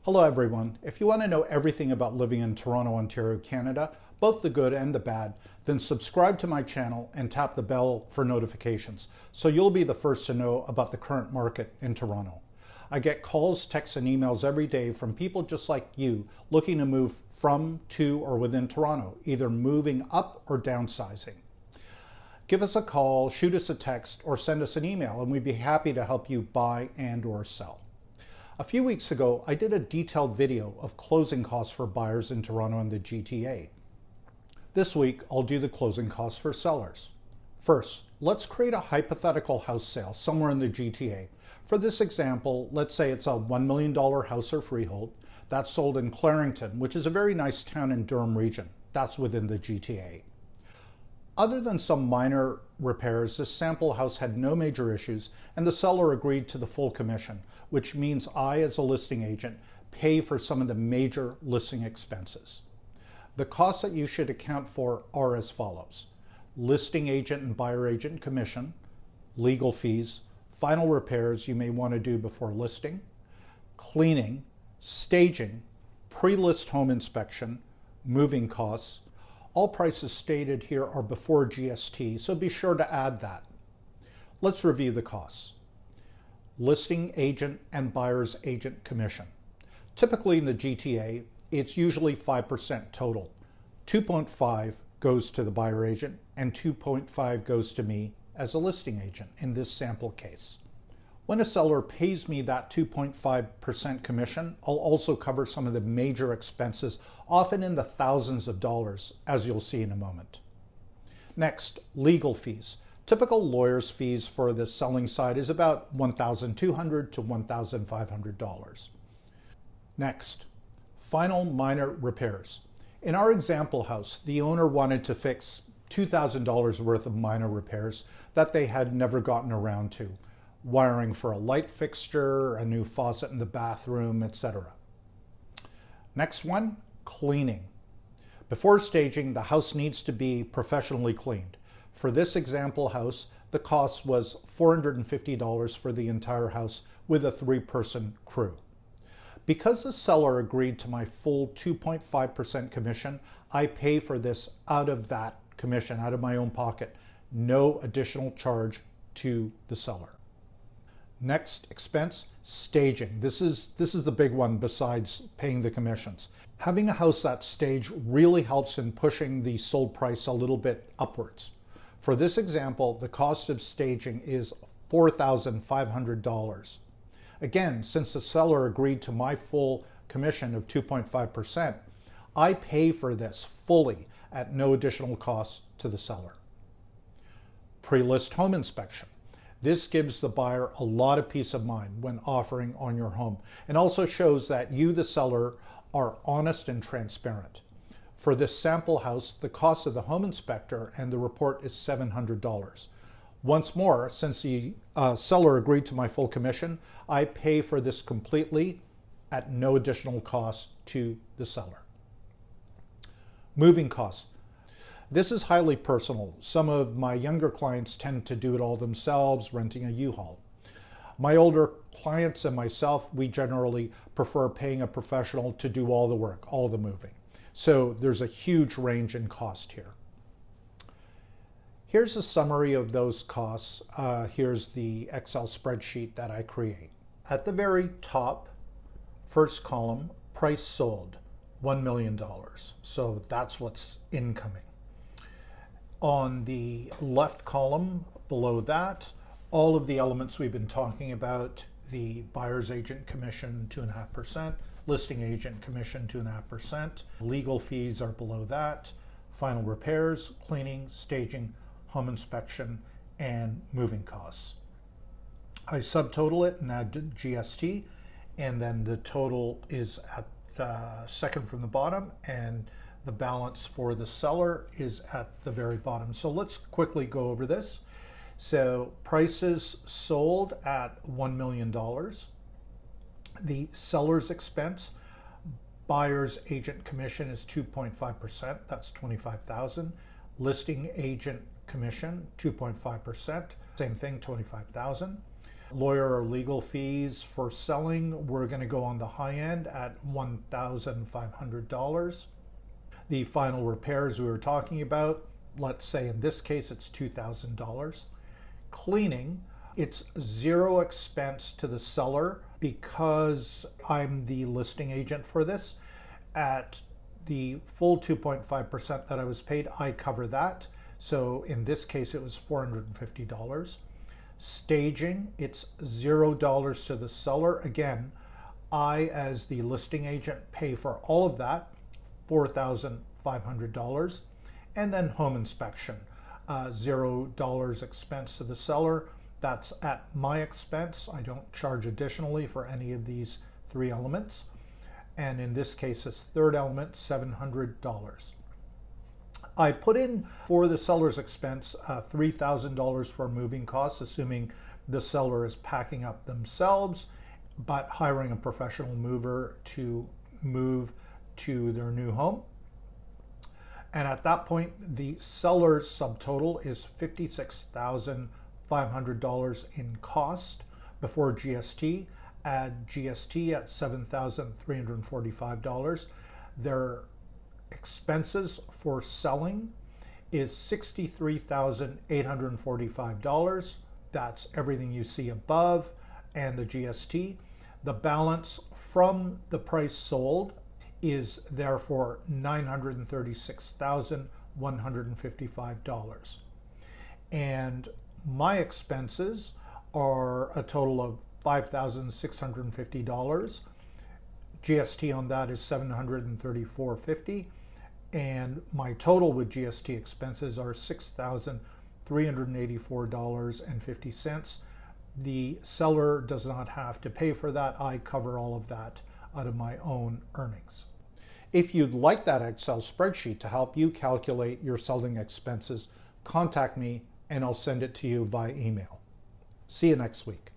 Hello everyone. If you want to know everything about living in Toronto, Ontario, Canada, both the good and the bad, then subscribe to my channel and tap the bell for notifications so you'll be the first to know about the current market in Toronto. I get calls, texts, and emails every day from people just like you looking to move from, to, or within Toronto, either moving up or downsizing. Give us a call, shoot us a text, or send us an email and we'd be happy to help you buy and or sell. A few weeks ago, I did a detailed video of closing costs for buyers in Toronto and the GTA. This week, I'll do the closing costs for sellers. First, let's create a hypothetical house sale somewhere in the GTA. For this example, let's say it's a $1 million house or freehold that's sold in Clarington, which is a very nice town in Durham region. That's within the GTA. Other than some minor repairs, this sample house had no major issues and the seller agreed to the full commission, which means I, as a listing agent, pay for some of the major listing expenses. The costs that you should account for are as follows: listing agent and buyer agent commission, legal fees, final repairs you may want to do before listing, cleaning, staging, pre-list home inspection, moving costs. All prices stated here are before GST, so be sure to add that. Let's review the costs. Listing agent and buyer's agent commission. Typically in the GTA, it's usually 5% total. 2.5 goes to the buyer agent and 2.5 goes to me as a listing agent in this sample case. When a seller pays me that 2.5% commission, I'll also cover some of the major expenses, often in the thousands of dollars, as you'll see in a moment. Next, legal fees. Typical lawyer's fees for the selling side is about $1,200 to $1,500. Next, final minor repairs. In our example house, the owner wanted to fix $2,000 worth of minor repairs that they had never gotten around to. Wiring for a light fixture, a new faucet in the bathroom, etc. Next one, cleaning. Before staging, the house needs to be professionally cleaned. For this example house, the cost was $450 for the entire house with a 3-person crew. Because the seller agreed to my full 2.5% commission, I pay for this out of that commission, out of my own pocket. No additional charge to the seller. Next expense, staging. This is the big one besides paying the commissions. Having a house that's staged really helps in pushing the sold price a little bit upwards. For this example, the cost of staging is $4,500. Again, since the seller agreed to my full commission of 2.5%, I pay for this fully at no additional cost to the seller. Pre-list home inspection. This gives the buyer a lot of peace of mind when offering on your home and also shows that you, the seller, are honest and transparent. For this sample house, the cost of the home inspector and the report is $700. Once more, since the seller agreed to my full commission, I pay for this completely at no additional cost to the seller. Moving costs. This is highly personal. Some of my younger clients tend to do it all themselves, renting a U-Haul. My older clients and myself, we generally prefer paying a professional to do all the work, all the moving. So there's a huge range in cost here. Here's a summary of those costs. Here's the Excel spreadsheet that I create. At the very top, first column, price sold, $1 million. So that's what's incoming. On the left column below that, all of the elements we've been talking about: the buyer's agent commission 2.5%, listing agent commission 2.5%, legal fees are below that, final repairs, cleaning, staging, home inspection, and moving costs. I subtotal it and add GST, and then the total is at second from the bottom, and the balance for the seller is at the very bottom. So let's quickly go over this. So prices sold at $1 million. The seller's expense, buyer's agent commission is 2.5%, that's $25,000. Listing agent commission, 2.5%, same thing, $25,000. Lawyer or legal fees for selling, we're going to go on the high end at $1,500. The final repairs we were talking about, let's say in this case it's $2,000. Cleaning, it's zero expense to the seller because I'm the listing agent for this. At the full 2.5% that I was paid, I cover that. So in this case, it was $450. Staging, it's $0 to the seller. Again, I, as the listing agent, pay for all of that, $4,500. And then home inspection, $0 expense to the seller. That's at my expense. I don't charge additionally for any of these three elements. And in this case, this third element, $700. I put in for the seller's expense $3,000 for moving costs, assuming the seller is packing up themselves, but hiring a professional mover to move to their new home. And at that point, the seller's subtotal is $56,500 in cost before GST. Add GST at $7,345. Their expenses for selling is $63,845. That's everything you see above and the GST. The balance from the price sold is therefore $936,155. And my expenses are a total of $5,650. GST on that is $734.50, and my total with GST expenses are $6,384.50. The seller does not have to pay for that. I cover all of that out of my own earnings. If you'd like that Excel spreadsheet to help you calculate your selling expenses, contact me and I'll send it to you via email. See you next week.